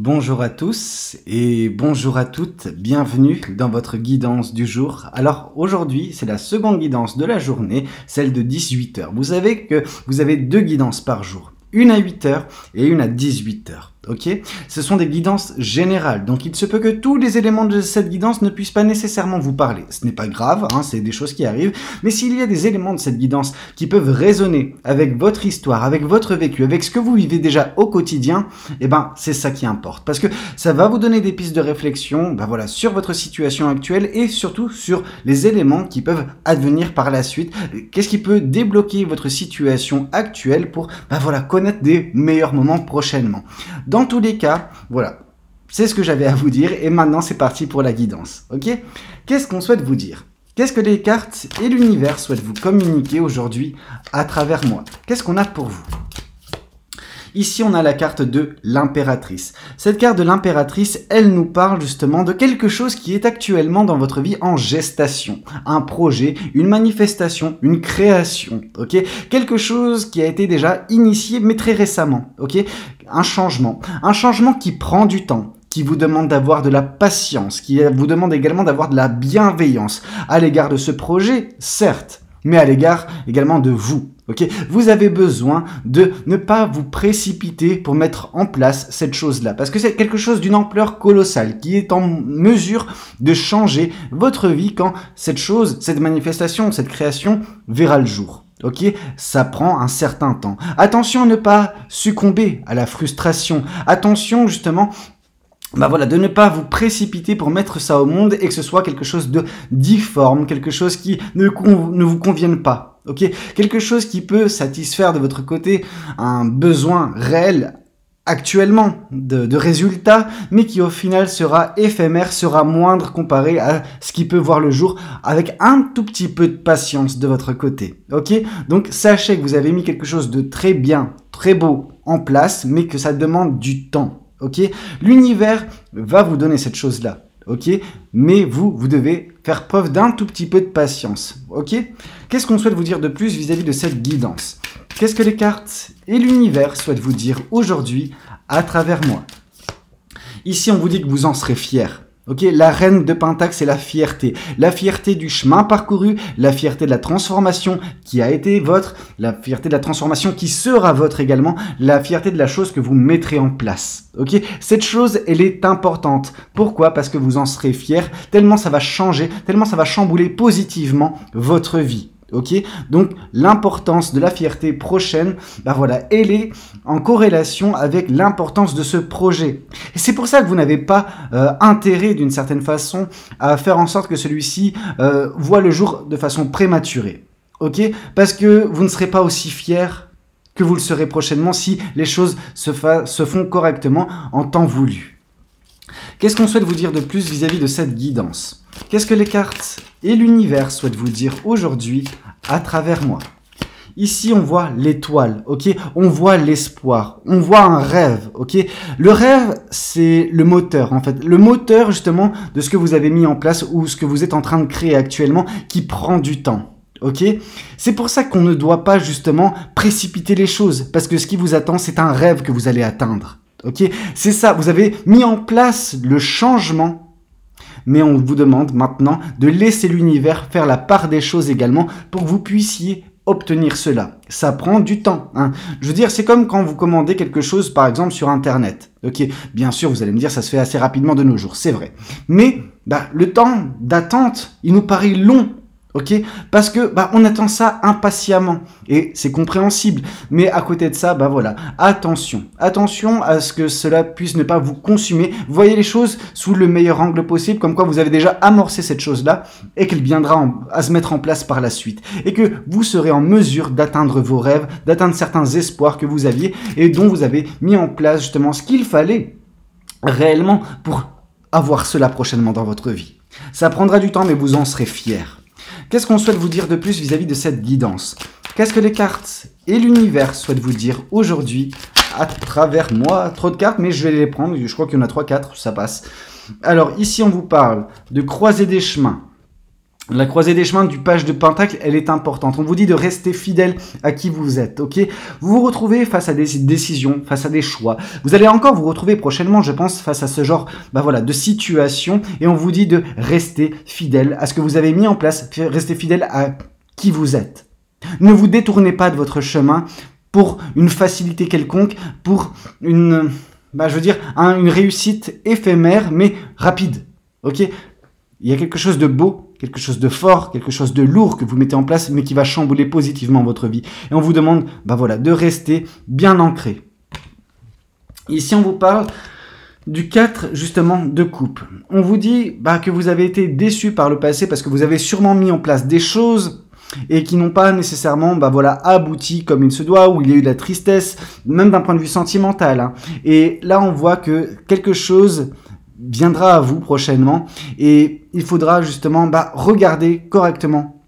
Bonjour à tous et bonjour à toutes, bienvenue dans votre guidance du jour. Alors aujourd'hui, c'est la seconde guidance de la journée, celle de 18 h. Vous savez que vous avez deux guidances par jour, une à 8 h et une à 18 h. Ok, ce sont des guidances générales, donc il se peut que tous les éléments de cette guidance ne puissent pas nécessairement vous parler. Ce n'est pas grave, hein, c'est des choses qui arrivent, mais s'il y a des éléments de cette guidance qui peuvent résonner avec votre histoire, avec votre vécu, avec ce que vous vivez déjà au quotidien, eh ben c'est ça qui importe, parce que ça va vous donner des pistes de réflexion, voilà, sur votre situation actuelle et surtout sur les éléments qui peuvent advenir par la suite. Qu'est-ce qui peut débloquer votre situation actuelle pour, voilà, connaître des meilleurs moments prochainement. Dans tous les cas, voilà, c'est ce que j'avais à vous dire et maintenant c'est parti pour la guidance, ok? Qu'est-ce qu'on souhaite vous dire? Qu'est-ce que les cartes et l'univers souhaitent vous communiquer aujourd'hui à travers moi? Qu'est-ce qu'on a pour vous? Ici, on a la carte de l'impératrice. Cette carte de l'impératrice, elle nous parle justement de quelque chose qui est actuellement dans votre vie en gestation. Un projet, une manifestation, une création, ok? Quelque chose qui a été déjà initié, mais très récemment, ok? Un changement qui prend du temps, qui vous demande d'avoir de la patience, qui vous demande également d'avoir de la bienveillance à l'égard de ce projet, certes, mais à l'égard également de vous. Ok, vous avez besoin de ne pas vous précipiter pour mettre en place cette chose-là, parce que c'est quelque chose d'une ampleur colossale qui est en mesure de changer votre vie quand cette chose, cette manifestation, cette création verra le jour. Ok, ça prend un certain temps. Attention à ne pas succomber à la frustration. Attention justement, voilà, de ne pas vous précipiter pour mettre ça au monde et que ce soit quelque chose de difforme, quelque chose qui ne vous convienne pas. Ok, quelque chose qui peut satisfaire de votre côté un besoin réel actuellement de résultats, mais qui au final sera éphémère, sera moindre comparé à ce qui peut voir le jour avec un tout petit peu de patience de votre côté. Ok, donc sachez que vous avez mis quelque chose de très bien, très beau en place, mais que ça demande du temps. Ok, l'univers va vous donner cette chose-là. Ok, mais vous devez faire preuve d'un tout petit peu de patience. Ok, qu'est-ce qu'on souhaite vous dire de plus vis-à-vis de cette guidance? Qu'est-ce que les cartes et l'univers souhaitent vous dire aujourd'hui à travers moi? Ici, on vous dit que vous en serez fiers. Ok, la reine de Pentacle, c'est la fierté du chemin parcouru, la fierté de la transformation qui a été votre, la fierté de la transformation qui sera votre également, la fierté de la chose que vous mettrez en place. Ok, cette chose, elle est importante. Pourquoi? Parce que vous en serez fiers, tellement ça va changer, tellement ça va chambouler positivement votre vie. Ok, donc l'importance de la fierté prochaine, voilà, elle est en corrélation avec l'importance de ce projet. Et c'est pour ça que vous n'avez pas intérêt d'une certaine façon à faire en sorte que celui-ci voit le jour de façon prématurée. Ok, parce que vous ne serez pas aussi fier que vous le serez prochainement si les choses se font correctement en temps voulu. Qu'est-ce qu'on souhaite vous dire de plus vis-à-vis de cette guidance? Qu'est-ce que les cartes et l'univers souhaitent vous dire aujourd'hui à travers moi? Ici, on voit l'étoile, ok? On voit l'espoir, on voit un rêve, ok? Le rêve, c'est le moteur, en fait. Le moteur, justement, de ce que vous avez mis en place ou ce que vous êtes en train de créer actuellement qui prend du temps. Ok, c'est pour ça qu'on ne doit pas justement précipiter les choses, parce que ce qui vous attend, c'est un rêve que vous allez atteindre. Ok, c'est ça, vous avez mis en place le changement, mais on vous demande maintenant de laisser l'univers faire la part des choses également pour que vous puissiez obtenir cela. Ça prend du temps, hein. Je veux dire, c'est comme quand vous commandez quelque chose, par exemple, sur Internet. Ok, bien sûr, vous allez me dire, ça se fait assez rapidement de nos jours, c'est vrai. Mais le temps d'attente, il nous paraît long. Ok, parce que on attend ça impatiemment et c'est compréhensible. Mais à côté de ça, voilà, attention à ce que cela puisse ne pas vous consumer. Voyez les choses sous le meilleur angle possible, comme quoi vous avez déjà amorcé cette chose-là et qu'elle viendra à se mettre en place par la suite et que vous serez en mesure d'atteindre vos rêves, d'atteindre certains espoirs que vous aviez et dont vous avez mis en place justement ce qu'il fallait réellement pour avoir cela prochainement dans votre vie. Ça prendra du temps, mais vous en serez fiers. Qu'est-ce qu'on souhaite vous dire de plus vis-à-vis de cette guidance? Qu'est-ce que les cartes et l'univers souhaitent vous dire aujourd'hui à travers moi? Trop de cartes, mais je vais les prendre. Je crois qu'il y en a 3-4, ça passe. Alors ici, on vous parle de croiser des chemins, La croisée des chemins du page de Pentacle, elle est importante. On vous dit de rester fidèle à qui vous êtes, ok? Vous vous retrouvez face à des décisions, face à des choix. Vous allez encore vous retrouver prochainement, je pense, face à ce genre de situation. Et on vous dit de rester fidèle à ce que vous avez mis en place, rester fidèle à qui vous êtes. Ne vous détournez pas de votre chemin pour une facilité quelconque, pour une réussite éphémère, mais rapide, ok? Il y a quelque chose de beau, quelque chose de fort, quelque chose de lourd que vous mettez en place, mais qui va chambouler positivement votre vie. Et on vous demande, de rester bien ancré. Ici, on vous parle du 4, justement, de coupe. On vous dit que vous avez été déçu par le passé parce que vous avez sûrement mis en place des choses et qui n'ont pas nécessairement abouti comme il se doit, où il y a eu de la tristesse, même d'un point de vue sentimental. Hein. Et là, on voit que quelque chose viendra à vous prochainement et il faudra justement regarder correctement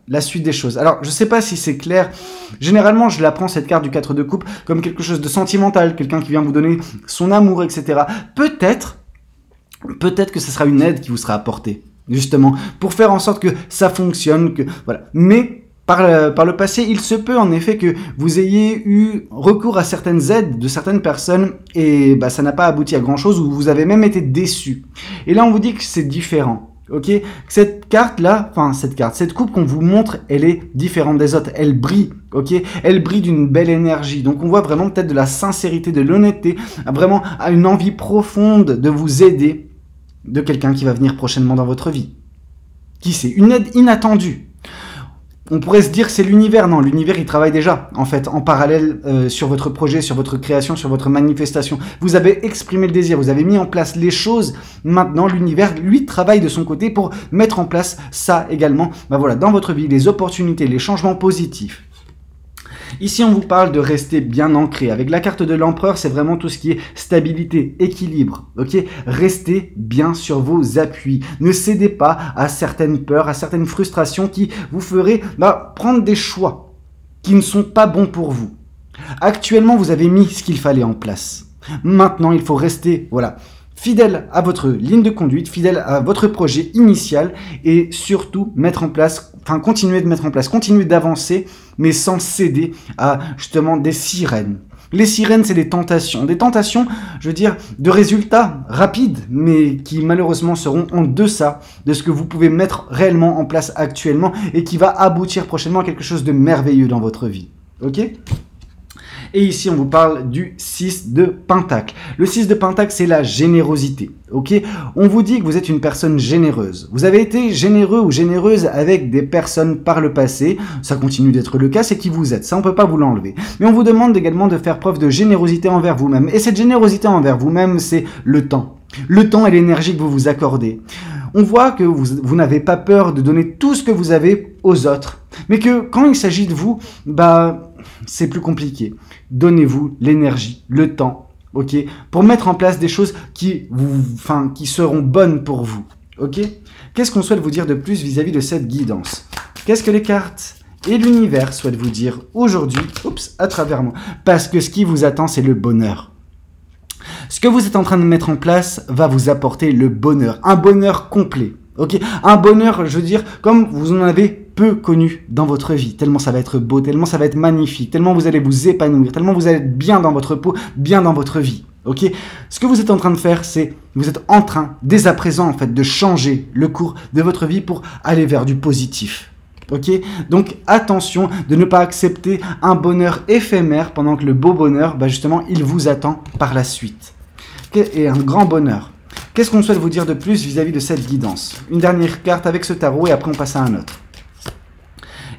la suite des choses. Alors, je sais pas si c'est clair. Généralement, je la prends, cette carte du 4 de coupe, comme quelque chose de sentimental, quelqu'un qui vient vous donner son amour, etc. Peut-être que ce sera une aide qui vous sera apportée, justement, pour faire en sorte que ça fonctionne, Mais par le passé, il se peut en effet que vous ayez eu recours à certaines aides de certaines personnes et ça n'a pas abouti à grand chose ou vous avez même été déçu. Et là, on vous dit que c'est différent. Ok, cette coupe qu'on vous montre, elle est différente des autres. Elle brille, ok, elle brille d'une belle énergie. Donc, on voit vraiment peut-être de la sincérité, de l'honnêteté, vraiment à une envie profonde de vous aider de quelqu'un qui va venir prochainement dans votre vie. Qui sait, une aide inattendue. On pourrait se dire que c'est l'univers. Non, l'univers, il travaille déjà, en fait, en parallèle sur votre projet, sur votre création, sur votre manifestation. Vous avez exprimé le désir, vous avez mis en place les choses. Maintenant, l'univers, lui, travaille de son côté pour mettre en place ça également. Dans votre vie, les opportunités, les changements positifs. Ici, on vous parle de rester bien ancré. Avec la carte de l'empereur, c'est vraiment tout ce qui est stabilité, équilibre. Ok, restez bien sur vos appuis. Ne cédez pas à certaines peurs, à certaines frustrations qui vous feraient prendre des choix qui ne sont pas bons pour vous. Actuellement, vous avez mis ce qu'il fallait en place. Maintenant, il faut rester, fidèle à votre ligne de conduite, fidèle à votre projet initial et surtout continuer de mettre en place, continuer d'avancer, mais sans céder à justement des sirènes. Les sirènes, c'est des tentations, je veux dire, de résultats rapides, mais qui malheureusement seront en deçà de ce que vous pouvez mettre réellement en place actuellement et qui va aboutir prochainement à quelque chose de merveilleux dans votre vie. Ok ? Et ici, on vous parle du 6 de Pentacle. Le 6 de Pentacle, c'est la générosité. Ok, on vous dit que vous êtes une personne généreuse. Vous avez été généreux ou généreuse avec des personnes par le passé. Ça continue d'être le cas, c'est qui vous êtes. Ça, on peut pas vous l'enlever. Mais on vous demande également de faire preuve de générosité envers vous-même. Et cette générosité envers vous-même, c'est le temps. Le temps et l'énergie que vous vous accordez. On voit que vous n'avez pas peur de donner tout ce que vous avez aux autres. Mais que quand il s'agit de vous, c'est plus compliqué. Donnez-vous l'énergie, le temps, ok, pour mettre en place des choses qui seront bonnes pour vous, ok. Qu'est-ce qu'on souhaite vous dire de plus vis-à-vis de cette guidance? Qu'est-ce que les cartes et l'univers souhaitent vous dire aujourd'hui, à travers moi? Parce que ce qui vous attend, c'est le bonheur. Ce que vous êtes en train de mettre en place va vous apporter le bonheur, un bonheur complet. Ok, un bonheur, je veux dire, comme vous en avez peu connu dans votre vie, tellement ça va être beau, tellement ça va être magnifique, tellement vous allez vous épanouir, tellement vous allez être bien dans votre peau, bien dans votre vie. Ok, ce que vous êtes en train de faire, c'est vous êtes en train, dès à présent en fait, de changer le cours de votre vie pour aller vers du positif. Ok, donc attention de ne pas accepter un bonheur éphémère pendant que le beau bonheur, justement, il vous attend par la suite. Et un grand bonheur. Qu'est-ce qu'on souhaite vous dire de plus vis-à-vis de cette guidance? Une dernière carte avec ce tarot et après on passe à un autre.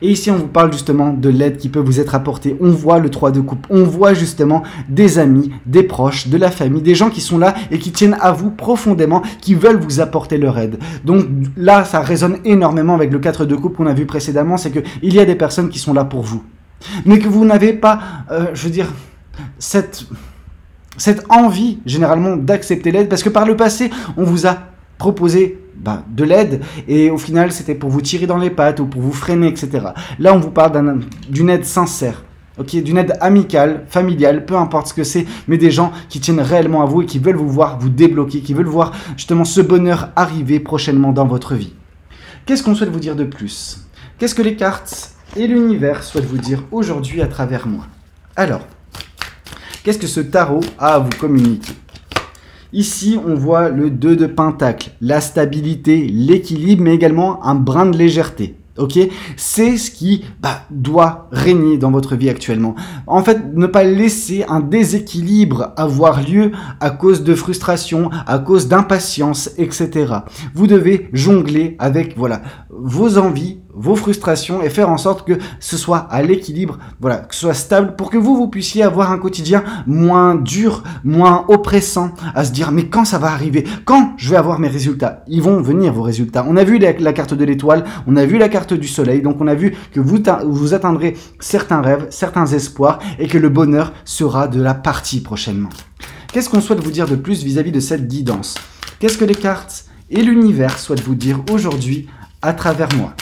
Et ici, on vous parle justement de l'aide qui peut vous être apportée. On voit le 3 de coupe. On voit justement des amis, des proches, de la famille, des gens qui sont là et qui tiennent à vous profondément, qui veulent vous apporter leur aide. Donc là, ça résonne énormément avec le 4 de coupe qu'on a vu précédemment. C'est qu'il y a des personnes qui sont là pour vous. Mais que vous n'avez pas, cette envie, généralement, d'accepter l'aide. Parce que par le passé, on vous a proposé de l'aide et au final c'était pour vous tirer dans les pattes ou pour vous freiner, etc. Là on vous parle d'une aide sincère, ok, d'une aide amicale, familiale, peu importe ce que c'est, mais des gens qui tiennent réellement à vous et qui veulent vous voir vous débloquer, qui veulent voir justement ce bonheur arriver prochainement dans votre vie. Qu'est-ce qu'on souhaite vous dire de plus? Qu'est-ce que les cartes et l'univers souhaitent vous dire aujourd'hui à travers moi? Alors, qu'est-ce que ce tarot a à vous communiquer? Ici, on voit le 2 de Pentacle, la stabilité, l'équilibre, mais également un brin de légèreté. Ok, c'est ce qui doit régner dans votre vie actuellement. En fait, ne pas laisser un déséquilibre avoir lieu à cause de frustration, à cause d'impatience, etc. Vous devez jongler avec vos envies, vos frustrations et faire en sorte que ce soit à l'équilibre, que ce soit stable pour que vous puissiez avoir un quotidien moins dur, moins oppressant, à se dire mais quand ça va arriver, quand je vais avoir mes résultats? Ils vont venir vos résultats. On a vu la carte de l'étoile, on a vu la carte du soleil, donc on a vu que vous atteindrez certains rêves, certains espoirs et que le bonheur sera de la partie prochainement. Qu'est-ce qu'on souhaite vous dire de plus vis-à-vis de cette guidance? Qu'est-ce que les cartes et l'univers souhaitent vous dire aujourd'hui à travers moi?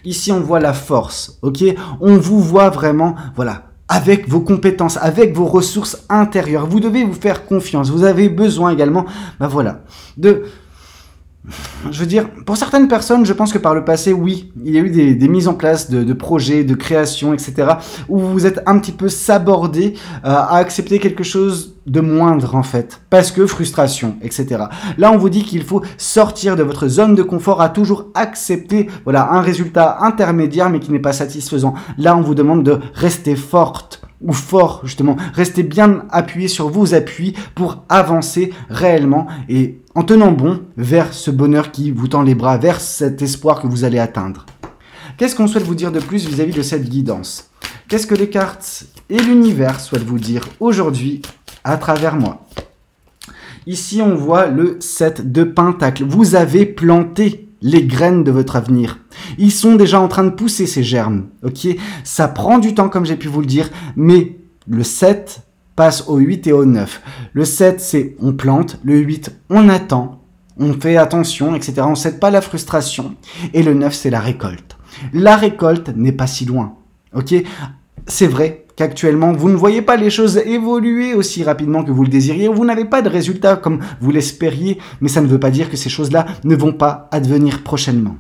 Ici, on voit la force, ok? On vous voit vraiment, avec vos compétences, avec vos ressources intérieures. Vous devez vous faire confiance. Vous avez besoin également, je veux dire, pour certaines personnes, je pense que par le passé, oui, il y a eu des mises en place de projets, de créations, etc., où vous êtes un petit peu sabordé à accepter quelque chose de moindre, en fait, parce que frustration, etc. Là, on vous dit qu'il faut sortir de votre zone de confort, à toujours accepter, un résultat intermédiaire, mais qui n'est pas satisfaisant. Là, on vous demande de rester forte, ou fort, justement, restez bien appuyé sur vos appuis pour avancer réellement et en tenant bon vers ce bonheur qui vous tend les bras, vers cet espoir que vous allez atteindre. Qu'est-ce qu'on souhaite vous dire de plus vis-à-vis de cette guidance? Qu'est-ce que les cartes et l'univers souhaitent vous dire aujourd'hui à travers moi? Ici, on voit le 7 de Pentacle. Vous avez planté les graines de votre avenir. Ils sont déjà en train de pousser ces germes, ok? Ça prend du temps, comme j'ai pu vous le dire, mais le 7 passe au 8 et au 9. Le 7, c'est on plante, le 8, on attend, on fait attention, etc. On ne cède pas la frustration. Et le 9, c'est la récolte. La récolte n'est pas si loin, ok? C'est vrai qu'actuellement, vous ne voyez pas les choses évoluer aussi rapidement que vous le désiriez, vous n'avez pas de résultats comme vous l'espériez, mais ça ne veut pas dire que ces choses-là ne vont pas advenir prochainement.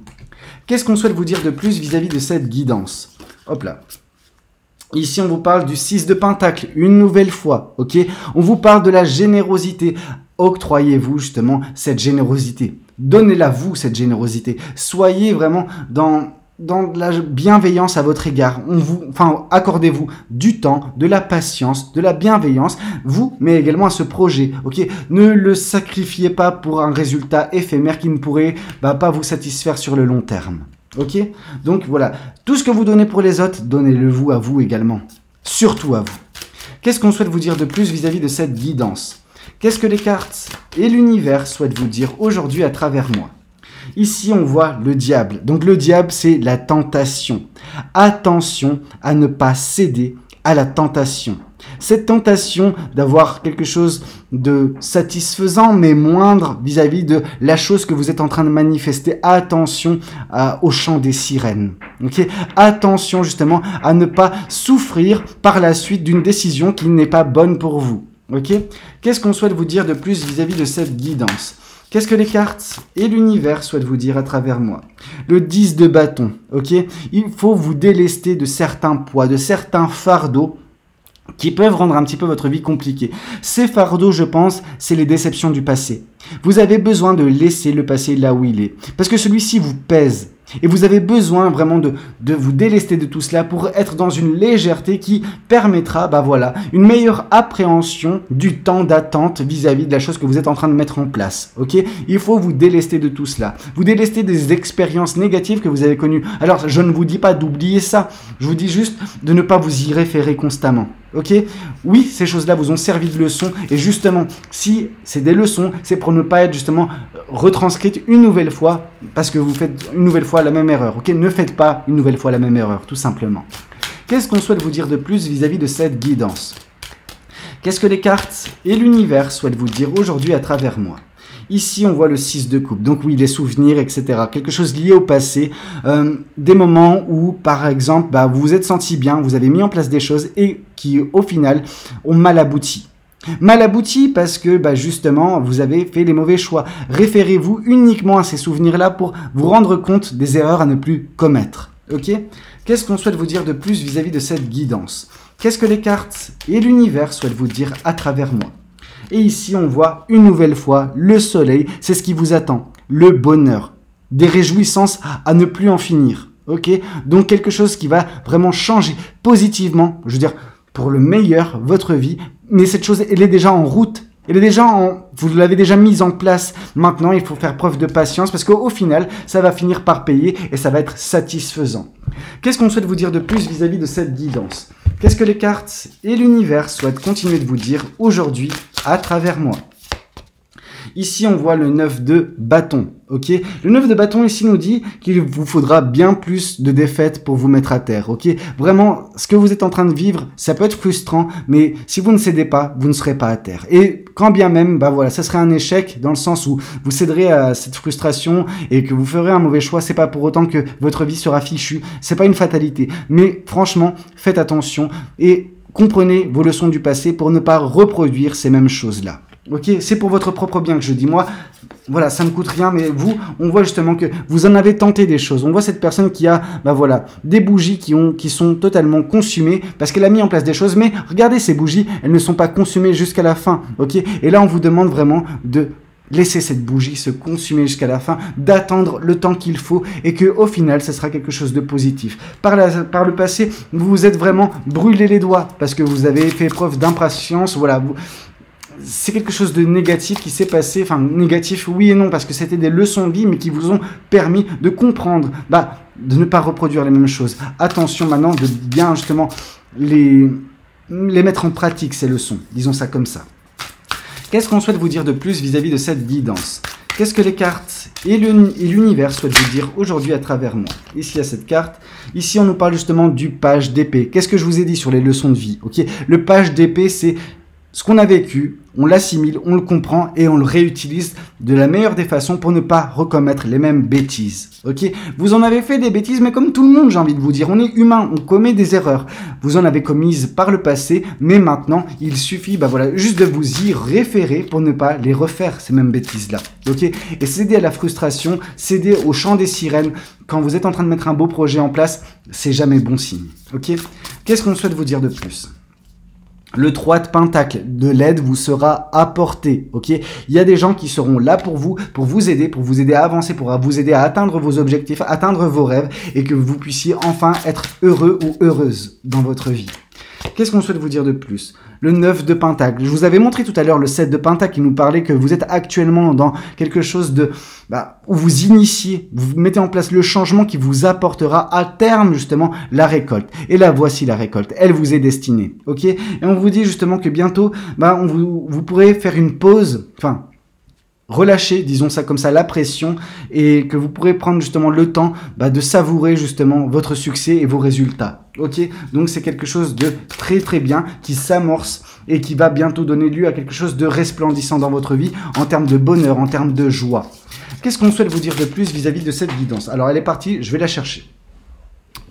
Qu'est-ce qu'on souhaite vous dire de plus vis-à-vis de cette guidance? Hop là. Ici, on vous parle du 6 de Pentacle, une nouvelle fois, ok? On vous parle de la générosité. Octroyez-vous justement cette générosité. Donnez-la vous, cette générosité. Soyez vraiment dans de la bienveillance à votre égard. Accordez-vous du temps, de la patience, de la bienveillance, vous, mais également à ce projet, ok? Ne le sacrifiez pas pour un résultat éphémère qui ne pourrait pas vous satisfaire sur le long terme, ok? Donc voilà, tout ce que vous donnez pour les autres, donnez-le vous à vous également, surtout à vous. Qu'est-ce qu'on souhaite vous dire de plus vis-à-vis de cette guidance? Qu'est-ce que les cartes et l'univers souhaitent vous dire aujourd'hui à travers moi? Ici, on voit le diable. Donc, le diable, c'est la tentation. Attention à ne pas céder à la tentation. Cette tentation d'avoir quelque chose de satisfaisant, mais moindre vis-à-vis de la chose que vous êtes en train de manifester. Attention au chant des sirènes. Okay? Attention, justement, à ne pas souffrir par la suite d'une décision qui n'est pas bonne pour vous. Okay? Qu'est-ce qu'on souhaite vous dire de plus vis-à-vis de cette guidance? Qu'est-ce que les cartes et l'univers souhaitent vous dire à travers moi? Le 10 de bâton, ok? Il faut vous délester de certains poids, de certains fardeaux qui peuvent rendre un petit peu votre vie compliquée. Ces fardeaux, je pense, c'est les déceptions du passé. Vous avez besoin de laisser le passé là où il est. Parce que celui-ci vous pèse. Et vous avez besoin vraiment de vous délester de tout cela pour être dans une légèreté qui permettra, une meilleure appréhension du temps d'attente vis-à-vis de la chose que vous êtes en train de mettre en place. Ok? Il faut vous délester de tout cela. Vous délester des expériences négatives que vous avez connues. Alors, je ne vous dis pas d'oublier ça. Je vous dis juste de ne pas vous y référer constamment. Ok? Oui, ces choses-là vous ont servi de leçon. Et justement, si c'est des leçons, c'est pour ne pas être justement retranscrites une nouvelle fois parce que vous faites une nouvelle fois la même erreur. Ok? Ne faites pas une nouvelle fois la même erreur, tout simplement. Qu'est-ce qu'on souhaite vous dire de plus vis-à-vis de cette guidance? Qu'est-ce que les cartes et l'univers souhaitent vous dire aujourd'hui à travers moi? Ici, on voit le 6 de coupe. Donc oui, les souvenirs, etc. Quelque chose lié au passé. Des moments où, par exemple, vous vous êtes senti bien, vous avez mis en place des choses et qui, au final, ont mal abouti. Mal abouti parce que justement vous avez fait les mauvais choix. Référez-vous uniquement à ces souvenirs-là pour vous rendre compte des erreurs à ne plus commettre. Ok? Qu'est-ce qu'on souhaite vous dire de plus vis-à-vis de cette guidance? Qu'est-ce que les cartes et l'univers souhaitent vous dire à travers moi? Et ici on voit une nouvelle fois le soleil, c'est ce qui vous attend, le bonheur, des réjouissances à ne plus en finir. Ok? Donc quelque chose qui va vraiment changer positivement, je veux dire pour le meilleur, votre vie. Mais cette chose, elle est déjà en route. Elle est déjà vous l'avez déjà mise en place. Maintenant, il faut faire preuve de patience parce qu'au final, ça va finir par payer et ça va être satisfaisant. Qu'est-ce qu'on souhaite vous dire de plus vis-à-vis de cette guidance? Qu'est-ce que les cartes et l'univers souhaitent continuer de vous dire aujourd'hui à travers moi? Ici, on voit le 9 de bâton, ok? Le 9 de bâton, ici, nous dit qu'il vous faudra bien plus de défaites pour vous mettre à terre, ok? Vraiment, ce que vous êtes en train de vivre, ça peut être frustrant, mais si vous ne cédez pas, vous ne serez pas à terre. Et quand bien même, voilà, ça serait un échec dans le sens où vous céderez à cette frustration et que vous ferez un mauvais choix, c'est pas pour autant que votre vie sera fichue, c'est pas une fatalité. Mais franchement, faites attention et comprenez vos leçons du passé pour ne pas reproduire ces mêmes choses-là. Ok, c'est pour votre propre bien que je dis. Moi, voilà, ça ne coûte rien, mais vous, on voit justement que vous en avez tenté des choses. On voit cette personne qui a, voilà, des bougies qui sont totalement consumées parce qu'elle a mis en place des choses. Mais regardez ces bougies, elles ne sont pas consumées jusqu'à la fin. Ok, et là, on vous demande vraiment de laisser cette bougie se consumer jusqu'à la fin, d'attendre le temps qu'il faut et que au final, ça sera quelque chose de positif. Par le passé, vous vous êtes vraiment brûlé les doigts parce que vous avez fait preuve d'impatience. Voilà, c'est quelque chose de négatif qui s'est passé, enfin négatif oui et non, parce que c'était des leçons de vie, mais qui vous ont permis de comprendre, de ne pas reproduire les mêmes choses. Attention maintenant de bien justement les mettre en pratique ces leçons, disons ça comme ça. Qu'est-ce qu'on souhaite vous dire de plus vis-à-vis de cette guidance? Qu'est-ce que les cartes et l'univers souhaitent vous dire aujourd'hui à travers moi? Ici, il y a cette carte. Ici, on nous parle justement du page d'épée. Qu'est-ce que je vous ai dit sur les leçons de vie? Ok, le page d'épée, c'est ce qu'on a vécu, on l'assimile, on le comprend et on le réutilise de la meilleure des façons pour ne pas recommettre les mêmes bêtises. Ok? Vous en avez fait des bêtises, mais comme tout le monde, j'ai envie de vous dire, on est humain, on commet des erreurs. Vous en avez commises par le passé, mais maintenant, il suffit, voilà, juste de vous y référer pour ne pas les refaire, ces mêmes bêtises-là. Ok? Et céder à la frustration, céder au chant des sirènes, quand vous êtes en train de mettre un beau projet en place, c'est jamais bon signe. Ok? Qu'est-ce qu'on souhaite vous dire de plus? Le 3 de pentacle, de l'aide vous sera apporté, ok? Il y a des gens qui seront là pour vous aider à avancer, pour vous aider à atteindre vos objectifs, atteindre vos rêves et que vous puissiez enfin être heureux ou heureuse dans votre vie. Qu'est-ce qu'on souhaite vous dire de plus? Le 9 de pentacle. Je vous avais montré tout à l'heure le 7 de pentacle qui nous parlait que vous êtes actuellement dans quelque chose de où vous initiez, vous mettez en place le changement qui vous apportera à terme justement la récolte. Et là, voici la récolte. Elle vous est destinée, ok? Et on vous dit justement que bientôt, vous pourrez faire une pause, relâcher, disons ça comme ça, la pression et que vous pourrez prendre justement le temps de savourer justement votre succès et vos résultats. Ok, donc c'est quelque chose de très très bien qui s'amorce et qui va bientôt donner lieu à quelque chose de resplendissant dans votre vie en termes de bonheur, en termes de joie. Qu'est-ce qu'on souhaite vous dire de plus vis-à-vis de cette guidance? Alors elle est partie, je vais la chercher.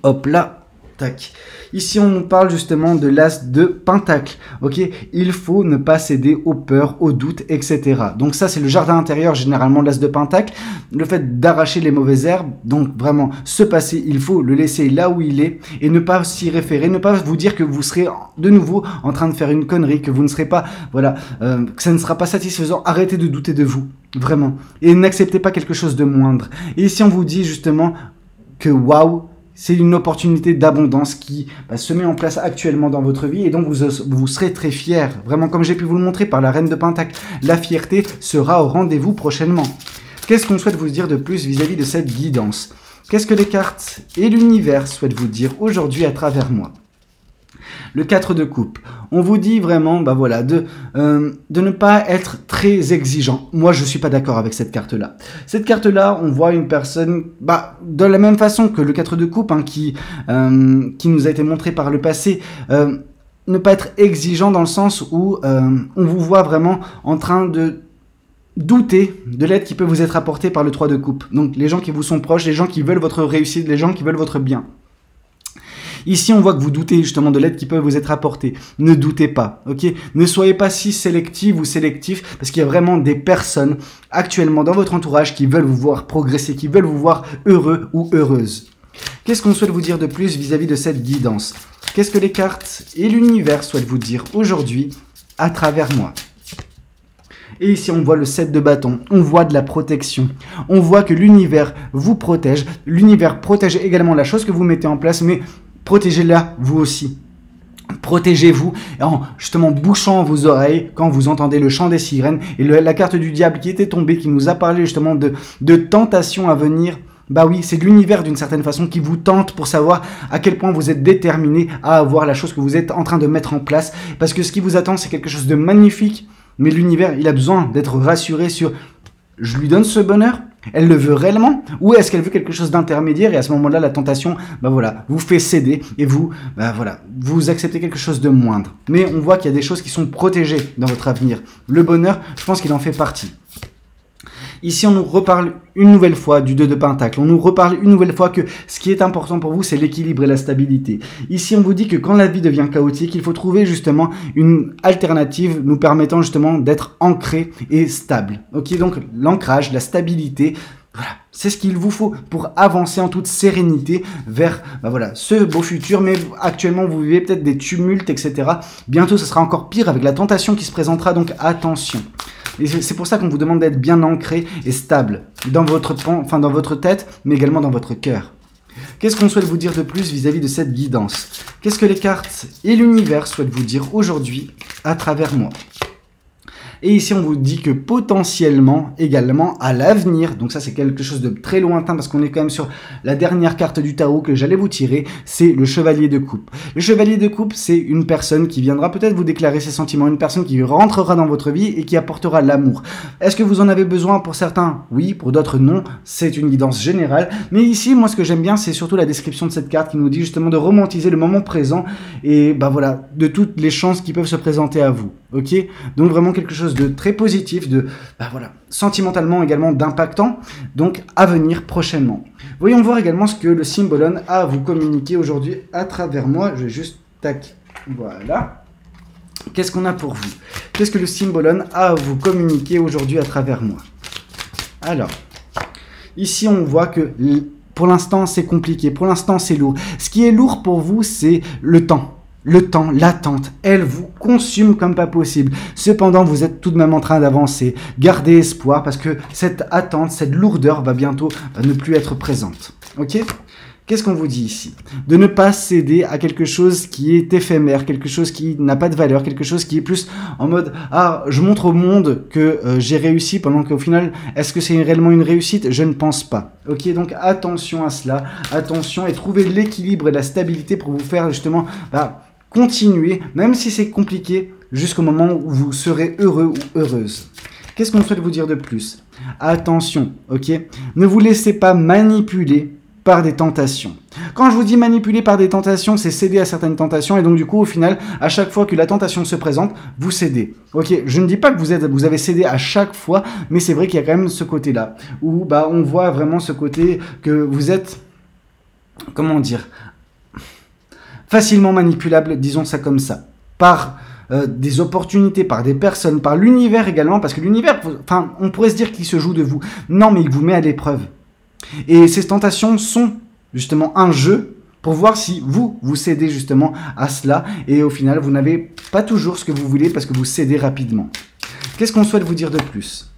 Hop là. Tac. Ici, on nous parle justement de l'as de pentacle. Ok, il faut ne pas céder aux peurs, aux doutes, etc. Donc ça, c'est le jardin intérieur, généralement l'as de pentacle. Le fait d'arracher les mauvaises herbes, donc vraiment se passer, il faut le laisser là où il est et ne pas s'y référer, ne pas vous dire que vous serez de nouveau en train de faire une connerie, que vous ne serez pas, que ça ne sera pas satisfaisant. Arrêtez de douter de vous, vraiment, et n'acceptez pas quelque chose de moindre. Et ici, on vous dit justement que waouh. C'est une opportunité d'abondance qui se met en place actuellement dans votre vie et donc vous serez très fiers. Vraiment, comme j'ai pu vous le montrer par la reine de pentacle, la fierté sera au rendez-vous prochainement. Qu'est-ce qu'on souhaite vous dire de plus vis-à-vis de cette guidance? Qu'est-ce que les cartes et l'univers souhaitent vous dire aujourd'hui à travers moi? Le 4 de coupe. On vous dit vraiment de ne pas être très exigeant. Moi, je suis pas d'accord avec cette carte-là. Cette carte-là, on voit une personne de la même façon que le 4 de coupe qui nous a été montré par le passé. Ne pas être exigeant dans le sens où on vous voit vraiment en train de douter de l'aide qui peut vous être apportée par le 3 de coupe. Donc, les gens qui vous sont proches, les gens qui veulent votre réussite, les gens qui veulent votre bien. Ici, on voit que vous doutez justement de l'aide qui peut vous être apportée. Ne doutez pas, ok? Ne soyez pas si sélective ou sélectif, parce qu'il y a vraiment des personnes actuellement dans votre entourage qui veulent vous voir progresser, qui veulent vous voir heureux ou heureuse. Qu'est-ce qu'on souhaite vous dire de plus vis-à-vis de cette guidance? Qu'est-ce que les cartes et l'univers souhaitent vous dire aujourd'hui à travers moi? Et ici, on voit le 7 de bâton, on voit de la protection. On voit que l'univers vous protège. L'univers protège également la chose que vous mettez en place, mais protégez-la vous aussi. Protégez-vous en justement bouchant vos oreilles quand vous entendez le chant des sirènes. Et la carte du diable qui était tombée, qui nous a parlé justement de tentation à venir. Bah oui, c'est l'univers d'une certaine façon qui vous tente pour savoir à quel point vous êtes déterminé à avoir la chose que vous êtes en train de mettre en place. Parce que ce qui vous attend, c'est quelque chose de magnifique. Mais l'univers, il a besoin d'être rassuré sur « je lui donne ce bonheur ?» Elle le veut réellement? Ou est-ce qu'elle veut quelque chose d'intermédiaire? Et à ce moment-là, la tentation, bah voilà, vous fait céder et vous, bah voilà, vous acceptez quelque chose de moindre. Mais on voit qu'il y a des choses qui sont protégées dans votre avenir. Le bonheur, je pense qu'il en fait partie. Ici, on nous reparle une nouvelle fois du 2 de Pentacle. On nous reparle une nouvelle fois que ce qui est important pour vous, c'est l'équilibre et la stabilité. Ici, on vous dit que quand la vie devient chaotique, il faut trouver justement une alternative nous permettant justement d'être ancré et stable. Ok, donc l'ancrage, la stabilité, voilà, c'est ce qu'il vous faut pour avancer en toute sérénité vers bah voilà, ce beau futur. Mais actuellement, vous vivez peut-être des tumultes, etc. Bientôt, ce sera encore pire avec la tentation qui se présentera, donc attention. Et c'est pour ça qu'on vous demande d'être bien ancré et stable dans votre tête, mais également dans votre cœur. Qu'est-ce qu'on souhaite vous dire de plus vis-à-vis de cette guidance? Qu'est-ce que les cartes et l'univers souhaitent vous dire aujourd'hui à travers moi? Et ici, on vous dit que potentiellement, également, à l'avenir, donc ça c'est quelque chose de très lointain parce qu'on est quand même sur la dernière carte du tarot que j'allais vous tirer, c'est le chevalier de coupe. Le chevalier de coupe, c'est une personne qui viendra peut-être vous déclarer ses sentiments, une personne qui rentrera dans votre vie et qui apportera l'amour. Est-ce que vous en avez besoin pour certains? Oui, pour d'autres non, c'est une guidance générale. Mais ici, moi ce que j'aime bien, c'est surtout la description de cette carte qui nous dit justement de romantiser le moment présent et bah voilà, de toutes les chances qui peuvent se présenter à vous. Ok? Donc vraiment quelque chose de très positif, de bah voilà, sentimentalement également d'impactant, donc à venir prochainement. Voyons voir également ce que le Symbolon a à vous communiquer aujourd'hui à travers moi. Je vais juste tac, voilà. Qu'est-ce qu'on a pour vous? Qu'est-ce que le Symbolon a à vous communiquer aujourd'hui à travers moi? Alors, ici on voit que pour l'instant c'est compliqué, pour l'instant c'est lourd. Ce qui est lourd pour vous, c'est le temps. Le temps, l'attente, elle vous consume comme pas possible. Cependant, vous êtes tout de même en train d'avancer. Gardez espoir parce que cette attente, cette lourdeur va bientôt ne plus être présente. Ok? Qu'est-ce qu'on vous dit ici? De ne pas céder à quelque chose qui est éphémère, quelque chose qui n'a pas de valeur, quelque chose qui est plus en mode « Ah, je montre au monde que j'ai réussi » pendant qu'au final, est-ce que c'est réellement une réussite? Je ne pense pas. Ok, donc attention à cela, attention et trouvez l'équilibre et la stabilité pour vous faire justement... continuez, même si c'est compliqué, jusqu'au moment où vous serez heureux ou heureuse. Qu'est-ce qu'on souhaite vous dire de plus? Attention, ok? Ne vous laissez pas manipuler par des tentations. Quand je vous dis manipuler par des tentations, c'est céder à certaines tentations et donc du coup, au final, à chaque fois que la tentation se présente, vous cédez. Ok, je ne dis pas que vous avez cédé à chaque fois, mais c'est vrai qu'il y a quand même ce côté-là, où bah, on voit vraiment ce côté que vous êtes, comment dire, facilement manipulable, disons ça comme ça, par des opportunités, par des personnes, par l'univers également, parce que l'univers, enfin, on pourrait se dire qu'il se joue de vous. Non, mais il vous met à l'épreuve. Et ces tentations sont justement un jeu pour voir si vous cédez justement à cela, et au final, vous n'avez pas toujours ce que vous voulez parce que vous cédez rapidement. Qu'est-ce qu'on souhaite vous dire de plus?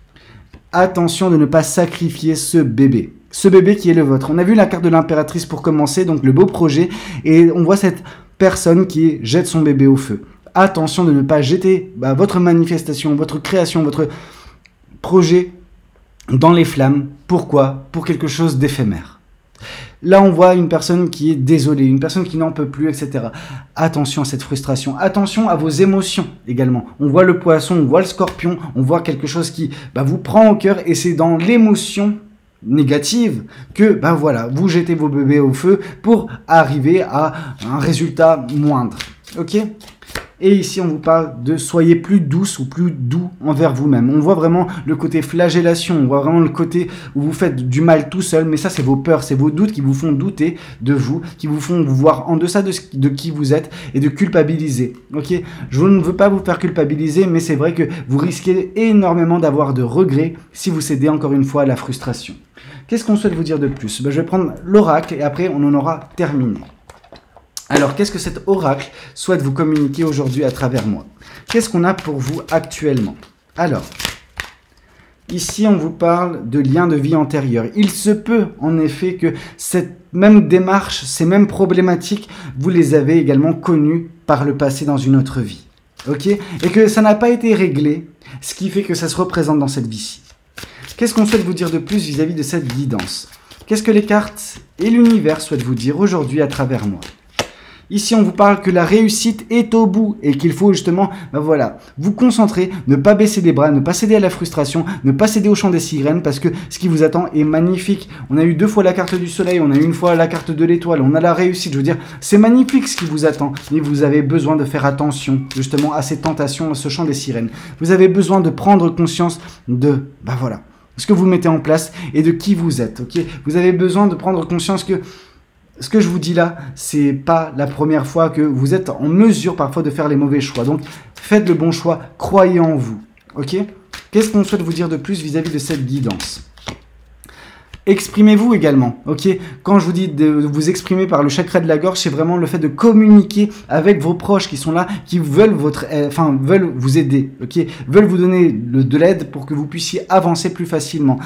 Attention de ne pas sacrifier ce bébé. Ce bébé qui est le vôtre. On a vu la carte de l'impératrice pour commencer, donc le beau projet, et on voit cette personne qui jette son bébé au feu. Attention de ne pas jeter votre manifestation, votre création, votre projet dans les flammes. Pourquoi? Pour quelque chose d'éphémère. Là, on voit une personne qui est désolée, une personne qui n'en peut plus, etc. Attention à cette frustration. Attention à vos émotions également. On voit le poisson, on voit le scorpion, on voit quelque chose qui vous prend au cœur et c'est dans l'émotion négative que voilà, vous jetez vos bébés au feu pour arriver à un résultat moindre. Ok? Et ici, on vous parle de soyez plus douce ou plus doux envers vous-même. On voit vraiment le côté flagellation, on voit vraiment le côté où vous faites du mal tout seul, mais ça, c'est vos peurs, c'est vos doutes qui vous font douter de vous, qui vous font vous voir en deçà de qui vous êtes et de culpabiliser. Ok, je ne veux pas vous faire culpabiliser, mais c'est vrai que vous risquez énormément d'avoir de regrets si vous cédez encore une fois à la frustration. Qu'est-ce qu'on souhaite vous dire de plus? Je vais prendre l'oracle et après, on en aura terminé. Alors, qu'est-ce que cet oracle souhaite vous communiquer aujourd'hui à travers moi? Qu'est-ce qu'on a pour vous actuellement? Alors, ici, on vous parle de liens de vie antérieurs. Il se peut, en effet, que cette même démarche, ces mêmes problématiques, vous les avez également connues par le passé dans une autre vie. Ok? Et que ça n'a pas été réglé, ce qui fait que ça se représente dans cette vie-ci. Qu'est-ce qu'on souhaite vous dire de plus vis-à-vis de cette guidance? Qu'est-ce que les cartes et l'univers souhaitent vous dire aujourd'hui à travers moi? Ici, on vous parle que la réussite est au bout et qu'il faut justement, vous concentrer, ne pas baisser les bras, ne pas céder à la frustration, ne pas céder au chant des sirènes parce que ce qui vous attend est magnifique. On a eu 2 fois la carte du soleil, on a eu 1 fois la carte de l'étoile, on a la réussite. Je veux dire, c'est magnifique ce qui vous attend, mais vous avez besoin de faire attention justement à ces tentations, à ce chant des sirènes. Vous avez besoin de prendre conscience de, ce que vous mettez en place et de qui vous êtes. Ok, vous avez besoin de prendre conscience que ce que je vous dis là, c'est pas la première fois que vous êtes en mesure parfois de faire les mauvais choix. Donc, faites le bon choix, croyez en vous. Ok? Qu'est-ce qu'on souhaite vous dire de plus vis-à-vis de cette guidance? Exprimez-vous également, ok? Quand je vous dis de vous exprimer par le chakra de la gorge, c'est vraiment le fait de communiquer avec vos proches qui sont là, qui veulent veulent vous aider, ok? Veulent vous donner de l'aide pour que vous puissiez avancer plus facilement.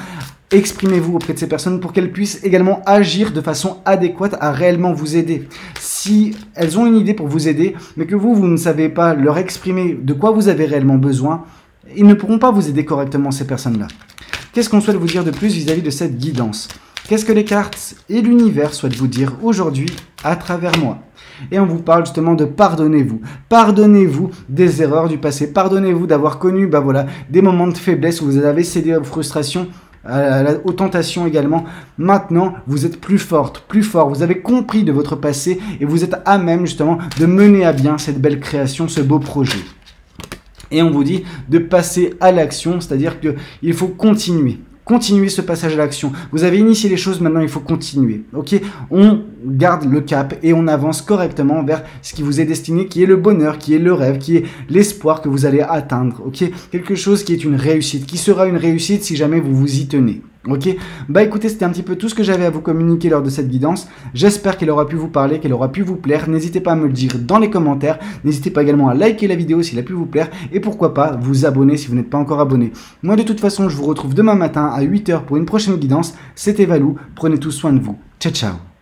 Exprimez-vous auprès de ces personnes pour qu'elles puissent également agir de façon adéquate à réellement vous aider. Si elles ont une idée pour vous aider, mais que vous ne savez pas leur exprimer de quoi vous avez réellement besoin, ils ne pourront pas vous aider correctement, ces personnes-là. Qu'est-ce qu'on souhaite vous dire de plus vis-à-vis de cette guidance? Qu'est-ce que les cartes et l'univers souhaitent vous dire aujourd'hui à travers moi? Et on vous parle justement de pardonnez-vous. Pardonnez-vous des erreurs du passé. Pardonnez-vous d'avoir connu des moments de faiblesse où vous avez cédé aux frustrations, aux tentations également. Maintenant, vous êtes plus forte, plus fort. Vous avez compris de votre passé et vous êtes à même justement de mener à bien cette belle création, ce beau projet. Et on vous dit de passer à l'action, c'est-à-dire qu'il faut continuer. Continuez ce passage à l'action. Vous avez initié les choses, maintenant il faut continuer. Ok, on garde le cap et on avance correctement vers ce qui vous est destiné, qui est le bonheur, qui est le rêve, qui est l'espoir que vous allez atteindre. Ok, quelque chose qui est une réussite, qui sera une réussite si jamais vous vous y tenez. Ok, écoutez, c'était un petit peu tout ce que j'avais à vous communiquer lors de cette guidance. J'espère qu'elle aura pu vous parler, qu'elle aura pu vous plaire. N'hésitez pas à me le dire dans les commentaires. N'hésitez pas également à liker la vidéo s'il a pu vous plaire. Et pourquoi pas vous abonner si vous n'êtes pas encore abonné. Moi de toute façon, je vous retrouve demain matin à 8 h pour une prochaine guidance. C'était Valou, prenez tous soin de vous. Ciao, ciao.